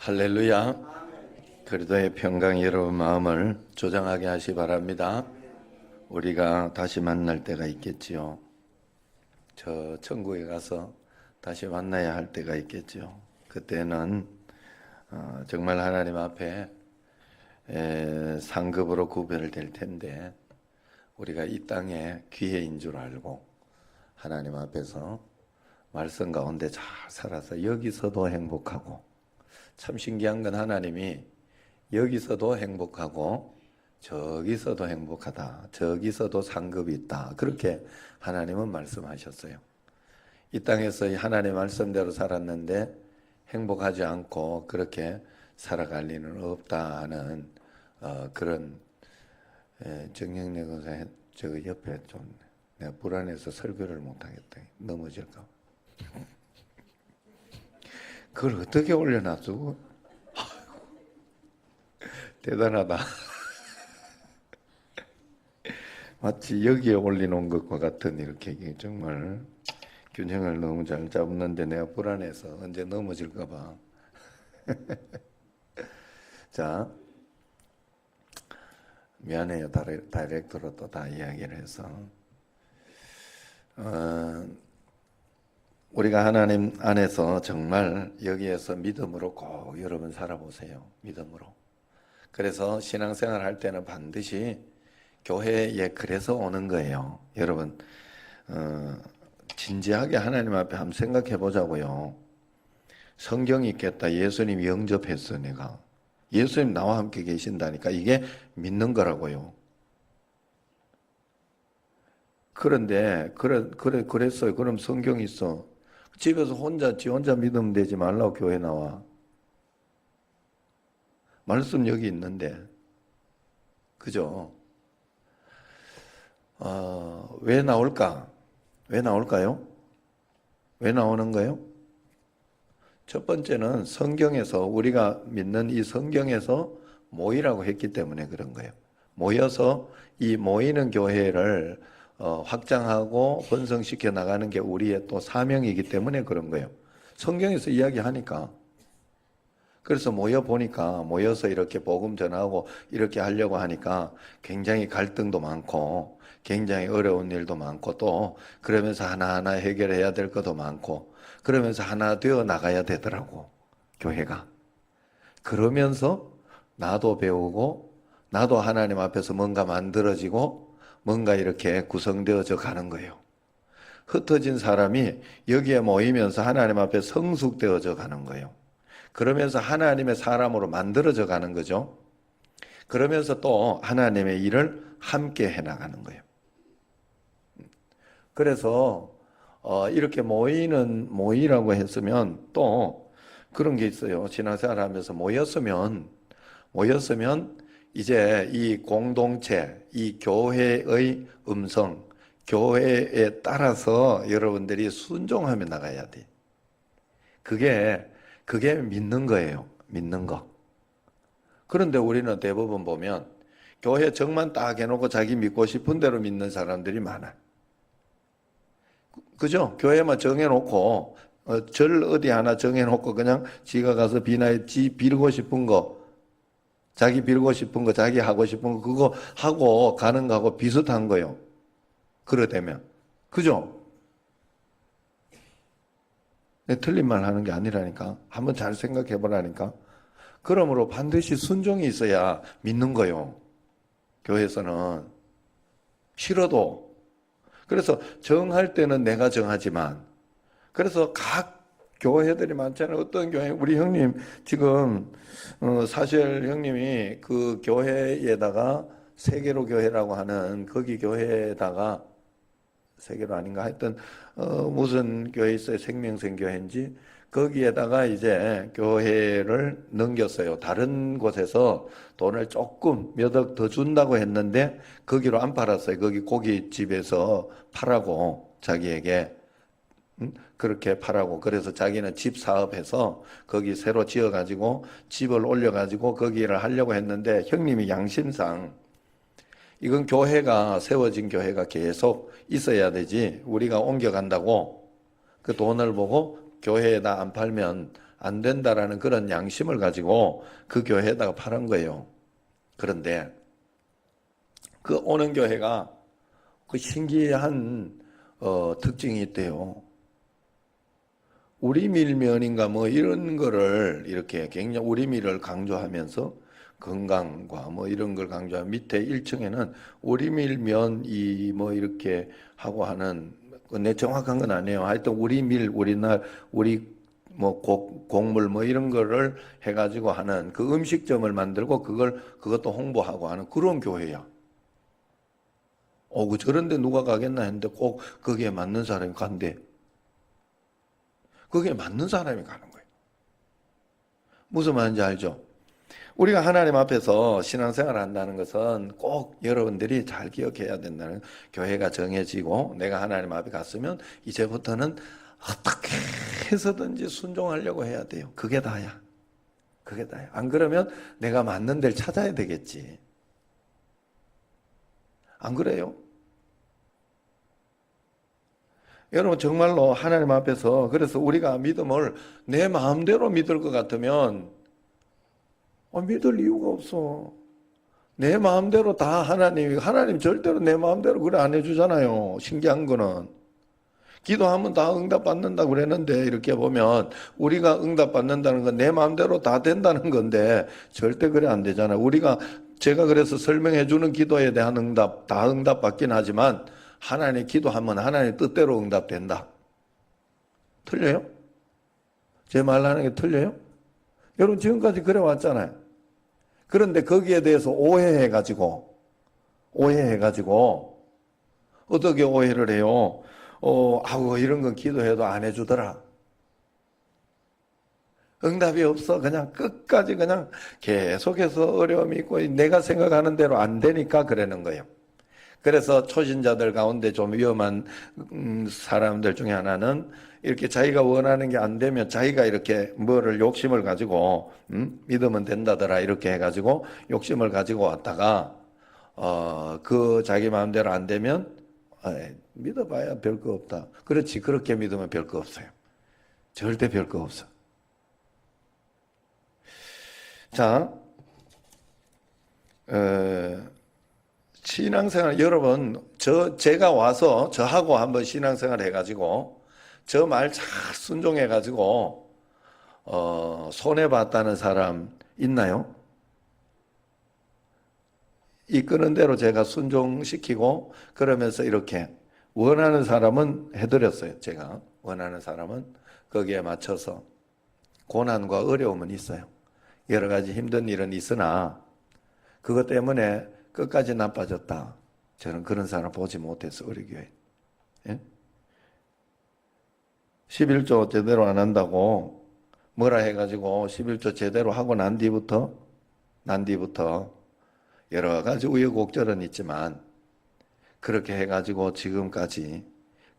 할렐루야. 그리스도의 평강이 여러분 마음을 조장하게 하시 바랍니다. 우리가 다시 만날 때가 있겠지요. 저 천국에 가서 다시 만나야 할 때가 있겠지요. 그때는 정말 하나님 앞에 상급으로 구별될 텐데, 우리가 이 땅에 기회인 줄 알고 하나님 앞에서 말씀 가운데 잘 살아서 여기서도 행복하고, 참 신기한 건 하나님이 여기서도 행복하고 저기서도 행복하다, 저기서도 상급이 있다, 그렇게 하나님은 말씀하셨어요. 이 땅에서 하나님 말씀대로 살았는데 행복하지 않고 그렇게 살아갈 리는 없다는 그런 정영래 권사, 저 옆에 좀 내가 불안해서 설교를 못하겠다, 넘어질까 봐. 그걸 어떻게 올려놔두고? 대단하다. 마치 여기에 올려놓은 것과 같은, 이렇게 정말 균형을 너무 잘 잡는데 내가 불안해서 언제 넘어질까 봐. 자, 미안해요. 다이렉트로 또 다 이야기를 해서. 우리가 하나님 안에서 정말 여기에서 믿음으로 꼭 여러분 살아보세요. 믿음으로. 그래서 신앙생활 할 때는 반드시 교회에 그래서 오는 거예요. 여러분, 진지하게 하나님 앞에 한번 생각해 보자고요. 성경이 있겠다. 예수님 영접했어, 내가. 예수님 나와 함께 계신다니까. 이게 믿는 거라고요. 그런데 그랬어요. 그럼 성경이 있어. 집에서 지 혼자 믿으면 되지 말라고 교회 나와. 말씀 여기 있는데. 그죠? 왜 나올까? 왜 나올까요? 왜 나오는 거예요? 첫 번째는 성경에서, 우리가 믿는 이 성경에서 모이라고 했기 때문에 그런 거예요. 모여서 이 모이는 교회를 확장하고 번성시켜 나가는 게 우리의 또 사명이기 때문에 그런 거예요. 성경에서 이야기하니까. 그래서 모여서 이렇게 복음 전하고 이렇게 하려고 하니까 굉장히 갈등도 많고 굉장히 어려운 일도 많고, 또 그러면서 하나하나 해결해야 될 것도 많고, 그러면서 하나 되어 나가야 되더라고, 교회가. 그러면서 나도 배우고 나도 하나님 앞에서 뭔가 만들어지고 뭔가 이렇게 구성되어져 가는 거예요. 흩어진 사람이 여기에 모이면서 하나님 앞에 성숙되어져 가는 거예요. 그러면서 하나님의 사람으로 만들어져 가는 거죠. 그러면서 또 하나님의 일을 함께 해나가는 거예요. 그래서 이렇게 모이라고 했으면 또 그런 게 있어요. 신앙생활 하면서 모였으면 이제 이 공동체, 이 교회의 음성, 교회에 따라서 여러분들이 순종하며 나가야 돼. 그게 믿는 거예요. 믿는 거. 그런데 우리는 대부분 보면 교회 정만 딱 해놓고 자기 믿고 싶은 대로 믿는 사람들이 많아. 그죠? 교회만 정해놓고 절 어디 하나 정해놓고 그냥 지가 가서 지 빌고 싶은 거, 자기 빌고 싶은 거, 자기 하고 싶은 거, 그거 하고 가는 거하고 비슷한 거예요. 그러되면. 그죠? 틀린 말 하는 게 아니라니까. 한번 잘 생각해 보라니까. 그러므로 반드시 순종이 있어야 믿는 거요. 교회에서는. 싫어도. 그래서 정할 때는 내가 정하지만, 그래서 각 교회들이 많잖아요. 어떤 교회, 우리 형님 지금 사실 형님이 그 교회에다가 세계로 교회라고 하는 거기 교회에다가, 세계로 아닌가 하여튼 무슨 교회 있어요. 생명생 교회인지. 거기에다가 이제 교회를 넘겼어요. 다른 곳에서 돈을 조금 몇 억 더 준다고 했는데 거기로 안 팔았어요. 거기 고깃집에서 파라고, 자기에게. 그렇게 파라고. 그래서 자기는 집 사업해서 거기 새로 지어가지고 집을 올려가지고 거기를 하려고 했는데, 형님이 양심상 이건 교회가, 세워진 교회가 계속 있어야 되지, 우리가 옮겨간다고 그 돈을 보고 교회에다 안 팔면 안 된다라는 그런 양심을 가지고 그 교회에다가 팔은 거예요. 그런데 그 오는 교회가 그 신기한 특징이 있대요. 우리밀면인가 뭐 이런 거를 이렇게 굉장히 우리밀을 강조하면서 건강과 뭐 이런 걸 강조하면 밑에 1층에는 우리밀면이 뭐 이렇게 하고 하는 내 정확한 건 아니에요. 하여튼 우리밀 우리 뭐 곡물 뭐 이런 거를 해가지고 하는 그 음식점을 만들고 그것도 홍보하고 하는 그런 교회야. 그 저런데 누가 가겠나 했는데 꼭 거기에 맞는 사람이 간대. 거기에 맞는 사람이 가는 거예요. 무슨 말인지 알죠? 우리가 하나님 앞에서 신앙생활을 한다는 것은 꼭 여러분들이 잘 기억해야 된다는, 교회가 정해지고 내가 하나님 앞에 갔으면 이제부터는 어떻게 해서든지 순종하려고 해야 돼요. 그게 다야. 그게 다야. 안 그러면 내가 맞는 데를 찾아야 되겠지. 안 그래요? 여러분 정말로 하나님 앞에서, 그래서 우리가 믿음을 내 마음대로 믿을 것 같으면 믿을 이유가 없어. 내 마음대로 다 하나님 절대로 내 마음대로 그래 안 해주잖아요. 신기한 거는. 기도하면 다 응답받는다고 그랬는데, 이렇게 보면 우리가 응답받는다는 건 내 마음대로 다 된다는 건데 절대 그래 안 되잖아요. 제가 그래서 설명해 주는 기도에 대한 응답, 다 응답받긴 하지만 하나님 기도하면 하나님 뜻대로 응답된다. 틀려요? 제 말하는 게 틀려요? 여러분 지금까지 그래 왔잖아요. 그런데 거기에 대해서 오해해가지고 어떻게 오해를 해요? 이런 건 기도해도 안 해주더라. 응답이 없어. 그냥 끝까지 그냥 계속해서 어려움이 있고 내가 생각하는 대로 안 되니까 그러는 거예요. 그래서 초신자들 가운데 좀 위험한 사람들 중에 하나는 이렇게 자기가 원하는 게 안 되면 자기가 이렇게 뭐를 욕심을 가지고 믿으면 된다더라 이렇게 해가지고 욕심을 가지고 왔다가 그 자기 마음대로 안 되면 믿어봐야 별 거 없다. 그렇지, 그렇게 믿으면 별 거 없어요. 절대 별 거 없어. 자, 신앙생활, 여러분, 제가 와서 저하고 한번 신앙생활 해가지고, 저 말 잘 순종해가지고, 손해봤다는 사람 있나요? 이끄는 대로 제가 순종시키고, 그러면서 이렇게 원하는 사람은 해드렸어요. 제가 원하는 사람은 거기에 맞춰서. 고난과 어려움은 있어요. 여러 가지 힘든 일은 있으나, 그것 때문에 끝까지 나빠졌다. 저는 그런 사람 보지 못해서 우리 교회. 예? 11조 제대로 안 한다고 뭐라 해가지고 11조 제대로 하고 난 뒤부터 여러 가지 우여곡절은 있지만 그렇게 해가지고 지금까지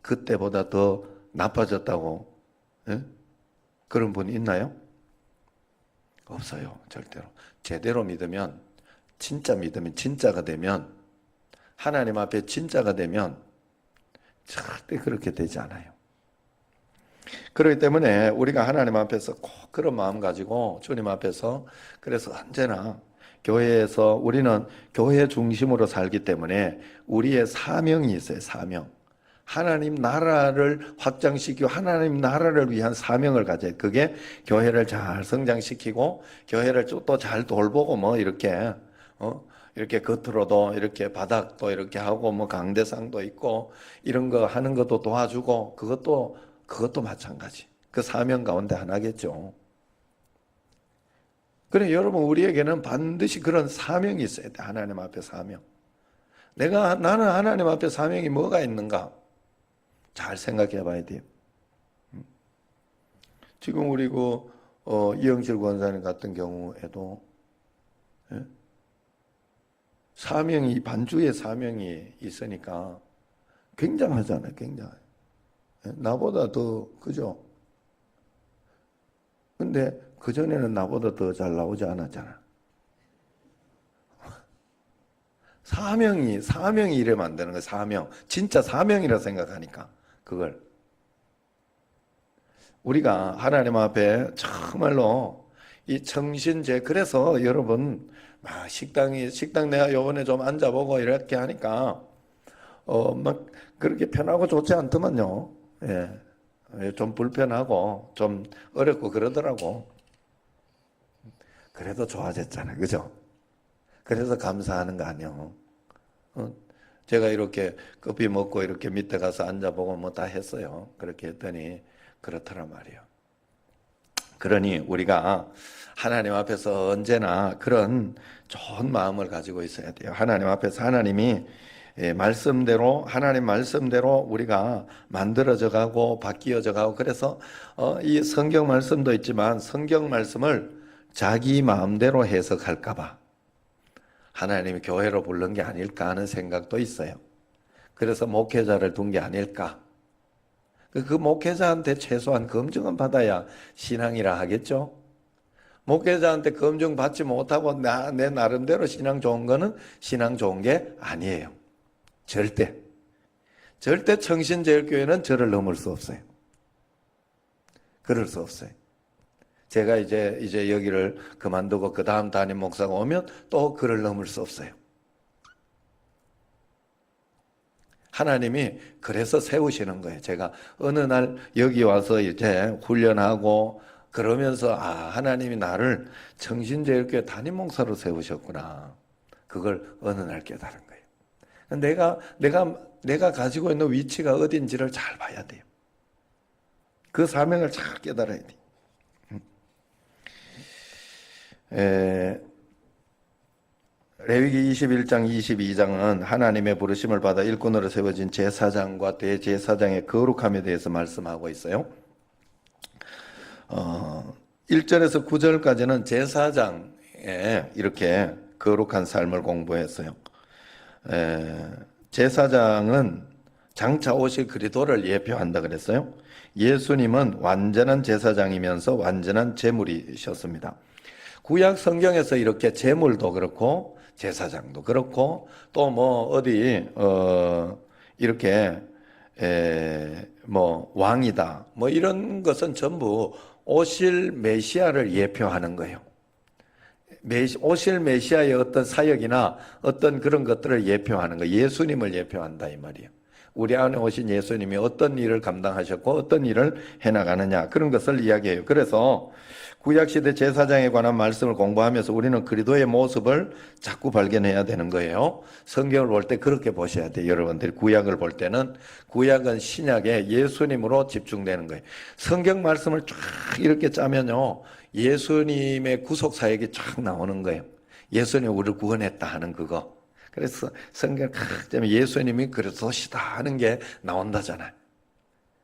그때보다 더 나빠졌다고 그런 분 있나요? 없어요. 절대로. 제대로 믿으면, 진짜 믿으면, 진짜가 되면, 하나님 앞에 진짜가 되면 절대 그렇게 되지 않아요. 그렇기 때문에 우리가 하나님 앞에서 꼭 그런 마음 가지고 주님 앞에서, 그래서 언제나 교회에서 우리는 교회 중심으로 살기 때문에 우리의 사명이 있어요. 사명. 하나님 나라를 확장시키고 하나님 나라를 위한 사명을 가져요. 그게 교회를 잘 성장시키고 교회를 또 잘 돌보고 뭐 이렇게 이렇게 겉으로도 이렇게 바닥도 이렇게 하고 뭐 강대상도 있고 이런 거 하는 것도 도와주고 그것도 마찬가지. 그 사명 가운데 하나겠죠. 그래 여러분, 우리에게는 반드시 그런 사명이 있어야 돼. 하나님 앞에 사명. 나는 하나님 앞에 사명이 뭐가 있는가? 잘 생각해 봐야 돼요. 지금 우리 이영실 권사님 같은 경우에도 반주의 사명이 있으니까 굉장하잖아요. 굉장해요. 나보다 더, 그죠? 근데 그전에는 나보다 더 잘 나오지 않았잖아. 사명이 이래 만드는 거야, 사명. 진짜 사명이라 생각하니까, 그걸. 우리가 하나님 앞에 정말로 이 정신제, 그래서 여러분 막 식당 내가 요번에 좀 앉아보고 이렇게 하니까 막 그렇게 편하고 좋지 않더만요. 예. 좀 불편하고 좀 어렵고 그러더라고. 그래도 좋아졌잖아요. 그죠? 그래서 감사하는 거 아니요. 제가 이렇게 커피 먹고 이렇게 밑에 가서 앉아보고 뭐 다 했어요. 그렇게 했더니 그렇더란 말이에요. 그러니 우리가 하나님 앞에서 언제나 그런 좋은 마음을 가지고 있어야 돼요. 하나님 앞에서 하나님이 말씀대로, 하나님 말씀대로 우리가 만들어져 가고 바뀌어져 가고, 그래서 이 성경 말씀도 있지만 성경 말씀을 자기 마음대로 해석할까 봐 하나님이 교회로 부른 게 아닐까 하는 생각도 있어요. 그래서 목회자를 둔 게 아닐까. 그 목회자한테 최소한 검증은 받아야 신앙이라 하겠죠. 목회자한테 검증 받지 못하고 내 나름대로 신앙 좋은 거는 신앙 좋은 게 아니에요. 절대 청신제일교회는 저를 넘을 수 없어요. 그럴 수 없어요. 제가 이제 여기를 그만두고 그 다음 담임 목사가 오면 또 그를 넘을 수 없어요. 하나님이 그래서 세우시는 거예요. 제가 어느 날 여기 와서 이제 훈련하고 그러면서 하나님이 나를 청신제일교회 담임 목사로 세우셨구나. 그걸 어느 날 깨달은 거예요. 내가 가지고 있는 위치가 어딘지를 잘 봐야 돼요. 그 사명을 잘 깨달아야 돼요. 레위기 21장 22장은 하나님의 부르심을 받아 일꾼으로 세워진 제사장과 대제사장의 거룩함에 대해서 말씀하고 있어요. 1절에서 9절까지는 제사장의 이렇게 거룩한 삶을 공부했어요. 제사장은 장차 오실 그리스도를 예표한다 그랬어요. 예수님은 완전한 제사장이면서 완전한 제물이셨습니다. 구약 성경에서 이렇게 제물도 그렇고 제사장도 그렇고 또 뭐 어디 이렇게 뭐 왕이다 뭐 이런 것은 전부 오실 메시아를 예표하는 거예요. 오실 메시아의 어떤 사역이나 어떤 그런 것들을 예표하는 거, 예수님을 예표한다 이 말이에요. 우리 안에 오신 예수님이 어떤 일을 감당하셨고 어떤 일을 해나가느냐, 그런 것을 이야기해요. 그래서 구약시대 제사장에 관한 말씀을 공부하면서 우리는 그리스도의 모습을 자꾸 발견해야 되는 거예요. 성경을 볼 때 그렇게 보셔야 돼요. 여러분들이 구약을 볼 때는 구약은 신약에 예수님으로 집중되는 거예요. 성경 말씀을 쫙 이렇게 짜면요, 예수님의 구속 사역이 쫙 나오는 거예요. 예수님이 우리를 구원했다 하는 그거. 그래서 성경 때문에 예수님이 그리스도시다 하는 게 나온다잖아요.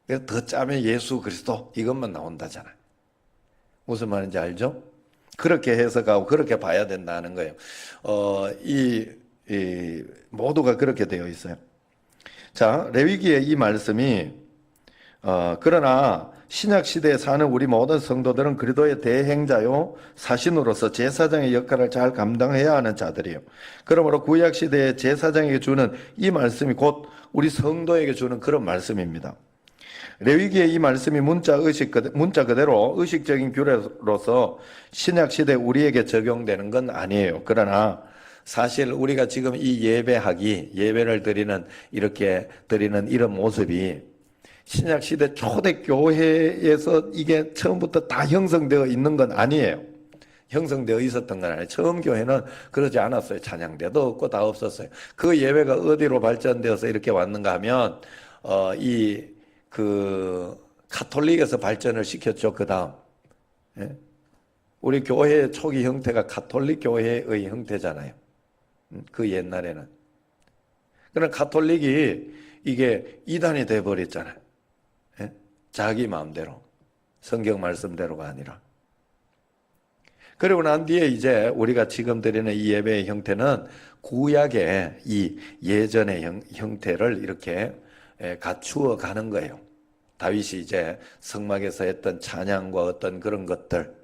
그래서 더 짜면 예수 그리스도 이것만 나온다잖아요. 무슨 말인지 알죠? 그렇게 해석하고 그렇게 봐야 된다는 거예요. 모두가 그렇게 되어 있어요. 자, 레위기의 이 말씀이 그러나 신약 시대에 사는 우리 모든 성도들은 그리스도의 대행자요 사신으로서 제사장의 역할을 잘 감당해야 하는 자들이에요. 그러므로 구약 시대의 제사장에게 주는 이 말씀이 곧 우리 성도에게 주는 그런 말씀입니다. 레위기의 이 말씀이 문자 그대로 의식적인 규례로서 신약 시대 우리에게 적용되는 건 아니에요. 그러나 사실 우리가 지금 이 예배를 이렇게 드리는 이런 모습이 신약 시대 초대 교회에서 이게 처음부터 다 형성되어 있는 건 아니에요. 형성되어 있었던 건 아니에요. 처음 교회는 그러지 않았어요. 찬양대도 없고 다 없었어요. 그 예배가 어디로 발전되어서 이렇게 왔는가 하면 카톨릭에서 발전을 시켰죠. 그 다음 우리 교회의 초기 형태가 카톨릭 교회의 형태잖아요. 그 옛날에는. 그러나 카톨릭이 이게 이단이 돼버렸잖아요. 자기 마음대로, 성경 말씀대로가 아니라. 그리고 난 뒤에 이제 우리가 지금 드리는 이 예배의 형태는 구약의 이 예전의 형태를 이렇게 갖추어 가는 거예요. 다윗이 이제 성막에서 했던 찬양과 어떤 그런 것들,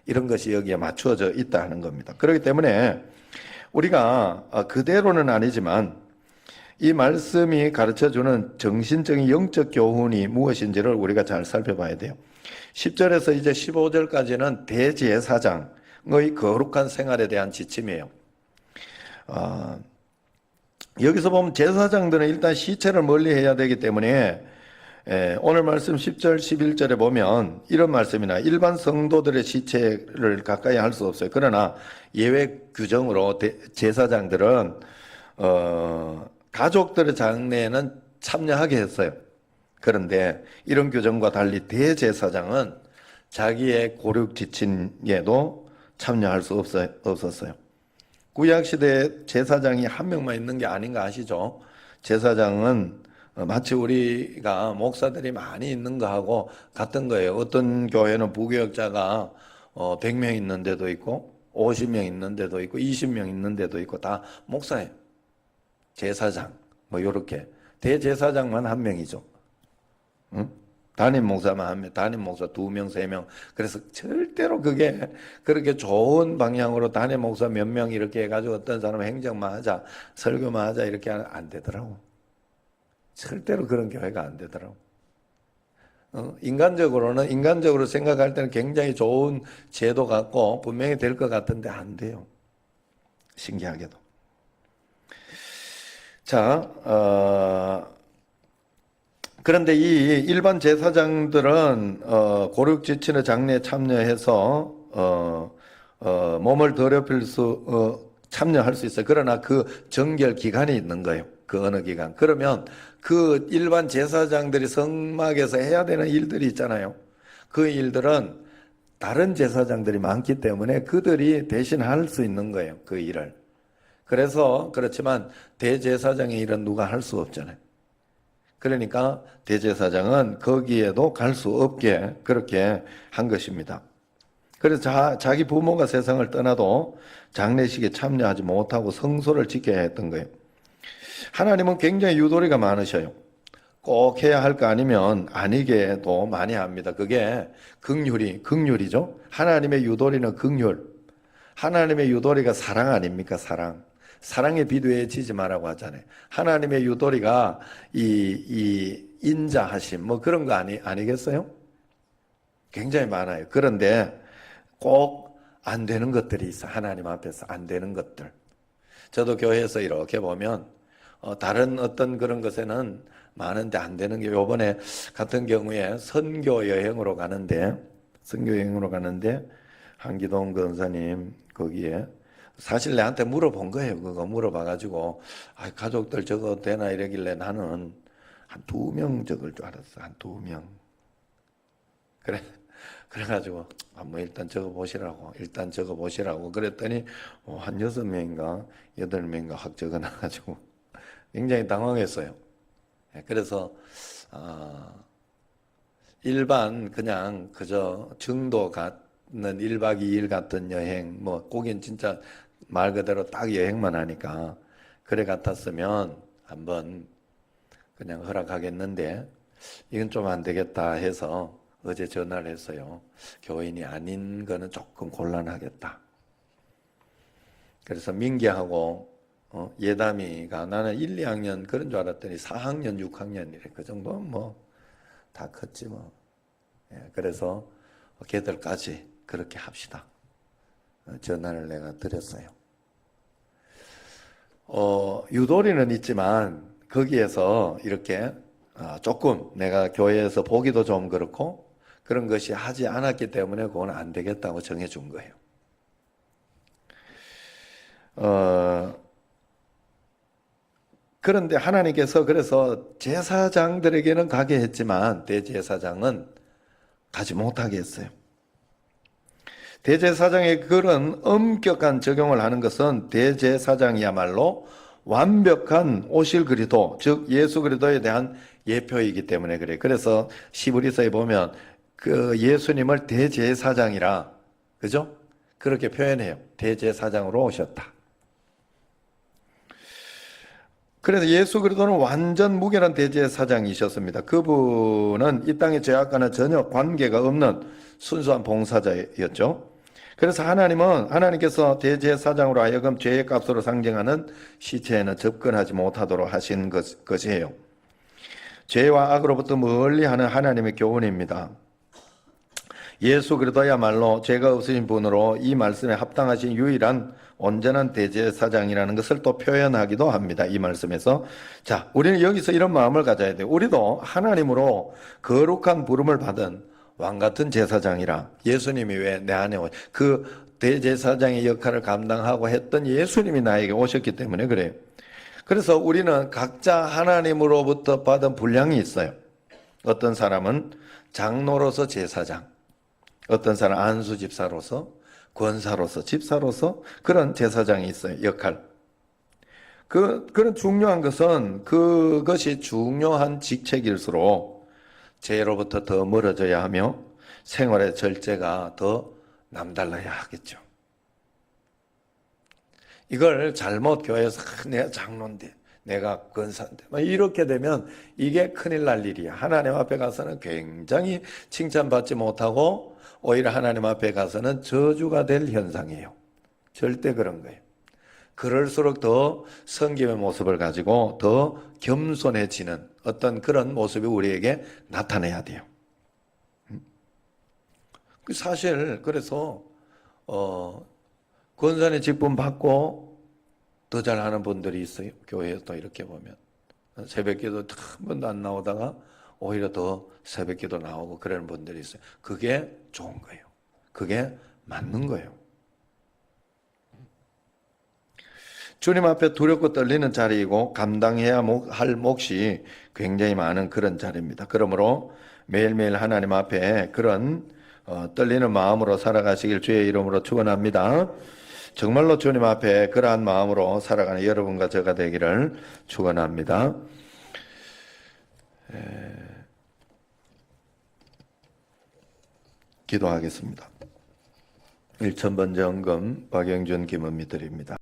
이런 것이 여기에 맞추어져 있다 하는 겁니다. 그렇기 때문에 우리가 그대로는 아니지만 이 말씀이 가르쳐주는 정신적인 영적 교훈이 무엇인지를 우리가 잘 살펴봐야 돼요. 10절에서 이제 15절까지는 대제사장의 거룩한 생활에 대한 지침이에요. 여기서 보면 제사장들은 일단 시체를 멀리 해야 되기 때문에 오늘 말씀 10절, 11절에 보면 이런 말씀이나 일반 성도들의 시체를 가까이 할 수 없어요. 그러나 예외 규정으로 제사장들은 가족들의 장례에는 참여하게 했어요. 그런데 이런 규정과 달리 대제사장은 자기의 고륙 지친에도 참여할 수 없었어요. 구약시대에 제사장이 한 명만 있는 게 아닌가 아시죠? 제사장은 마치 우리가 목사들이 많이 있는 거하고 같은 거예요. 어떤 교회는 부교역자가 100명 있는 데도 있고 50명 있는 데도 있고 20명 있는 데도 있고 다 목사예요. 제사장 뭐 요렇게 대제사장만 한 명이죠. 응? 담임 목사만 한 명, 담임 목사 2명, 3명. 그래서 절대로 그게 그렇게 좋은 방향으로 담임 목사 몇 명 이렇게 해가지고 어떤 사람은 행정만 하자, 설교만 하자 이렇게 안 되더라고. 절대로 그런 교회가 안 되더라고. 인간적으로 생각할 때는 굉장히 좋은 제도 같고 분명히 될 것 같은데 안 돼요. 신기하게도. 자, 그런데 이 일반 제사장들은 고륙 지친의 장례에 참여해서 몸을 더럽힐 참여할 수 있어요. 그러나 그 정결 기간이 있는 거예요. 그 어느 기간. 그러면 그 일반 제사장들이 성막에서 해야 되는 일들이 있잖아요. 그 일들은 다른 제사장들이 많기 때문에 그들이 대신 할 수 있는 거예요. 그 일을. 그래서 그렇지만 대제사장의 일은 누가 할 수 없잖아요. 그러니까 대제사장은 거기에도 갈 수 없게 그렇게 한 것입니다. 그래서 자기 부모가 세상을 떠나도 장례식에 참여하지 못하고 성소를 지켜야 했던 거예요. 하나님은 굉장히 유도리가 많으셔요. 꼭 해야 할 거 아니면 아니게도 많이 합니다. 그게 긍휼이죠. 하나님의 유도리는 긍휼. 하나님의 유도리가 사랑 아닙니까? 사랑에 비교해지지 말라고 하잖아요. 하나님의 유도리가 이 인자하심 뭐 그런 거 아니겠어요? 굉장히 많아요. 그런데 꼭 안 되는 것들이 있어. 하나님 앞에서 안 되는 것들. 저도 교회에서 이렇게 보면 다른 어떤 그런 것에는 많은데 안 되는 게 요번에 같은 경우에 선교 여행으로 가는데 한기동 권사님 거기에 사실 내한테 물어본 거예요. 그거 물어봐가지고 가족들 저거 되나 이러길래 나는 한 2명 적을 줄 알았어. 한 2명. 그래가지고 뭐 일단 적어보시라고 그랬더니 한 6명인가 8명인가 확 적어놔가지고 굉장히 당황했어요. 그래서 일반 그냥 그저 정도 같는 1박 2일 같은 여행 뭐 거긴 진짜 말 그대로 딱 여행만 하니까 그래 같았으면 한번 그냥 허락하겠는데 이건 좀 안 되겠다 해서 어제 전화를 했어요. 교인이 아닌 거는 조금 곤란하겠다. 그래서 민기하고 예담이가 나는 1, 2학년 그런 줄 알았더니 4학년, 6학년이래. 그 정도는 뭐 다 컸지 뭐. 그래서 걔들까지 그렇게 합시다. 전화를 내가 드렸어요. 유도리는 있지만 거기에서 이렇게 조금 내가 교회에서 보기도 좀 그렇고 그런 것이 하지 않았기 때문에 그건 안 되겠다고 정해준 거예요. 그런데 하나님께서 그래서 제사장들에게는 가게 했지만 대제사장은 가지 못하게 했어요. 대제사장의 그런 엄격한 적용을 하는 것은 대제사장이야말로 완벽한 오실 그리스도, 즉 예수 그리스도에 대한 예표이기 때문에 그래요. 그래서 시브리서에 보면 그 예수님을 대제사장이라, 그죠? 그렇게 표현해요. 대제사장으로 오셨다. 그래서 예수 그리스도는 완전 무결한 대제사장이셨습니다. 그분은 이 땅의 죄악과는 전혀 관계가 없는 순수한 봉사자였죠. 그래서 하나님께서 대제사장으로 하여금 죄의 값으로 상징하는 시체에는 접근하지 못하도록 하신 것이에요. 죄와 악으로부터 멀리하는 하나님의 교훈입니다. 예수 그리스도야말로 죄가 없으신 분으로 이 말씀에 합당하신 유일한 온전한 대제사장이라는 것을 또 표현하기도 합니다. 이 말씀에서. 자, 우리는 여기서 이런 마음을 가져야 돼요. 우리도 하나님으로 거룩한 부름을 받은 왕 같은 제사장이라. 예수님이 왜 내 안에 그 대제사장의 역할을 감당하고 했던 예수님이 나에게 오셨기 때문에 그래요. 그래서 우리는 각자 하나님으로부터 받은 분량이 있어요. 어떤 사람은 장로로서 제사장, 어떤 사람 안수 집사로서, 권사로서, 집사로서 그런 제사장이 있어요. 역할. 그런 중요한 것은 그것이 중요한 직책일수록 죄로부터 더 멀어져야 하며 생활의 절제가 더 남달라야 하겠죠. 이걸 잘못 교회에서 내가 장로인데 내가 권사인데 이렇게 되면 이게 큰일 날 일이야. 하나님 앞에 가서는 굉장히 칭찬받지 못하고 오히려 하나님 앞에 가서는 저주가 될 현상이에요. 절대 그런 거예요. 그럴수록 더 성김의 모습을 가지고 더 겸손해지는 어떤 그런 모습이 우리에게 나타나야 돼요. 사실 그래서 권사의 직분 받고 더 잘하는 분들이 있어요. 교회에서 이렇게 보면 새벽기도 한 번도 안 나오다가 오히려 더 새벽기도 나오고 그러는 분들이 있어요. 그게 좋은 거예요. 그게 맞는 거예요. 주님 앞에 두렵고 떨리는 자리이고 감당해야 할 몫이 굉장히 많은 그런 자리입니다. 그러므로 매일매일 하나님 앞에 그런 떨리는 마음으로 살아가시길 주의 이름으로 축원합니다. 정말로 주님 앞에 그러한 마음으로 살아가는 여러분과 저가 되기를 축원합니다. 기도하겠습니다. 1000번 정금 박영준 김은미 드립니다.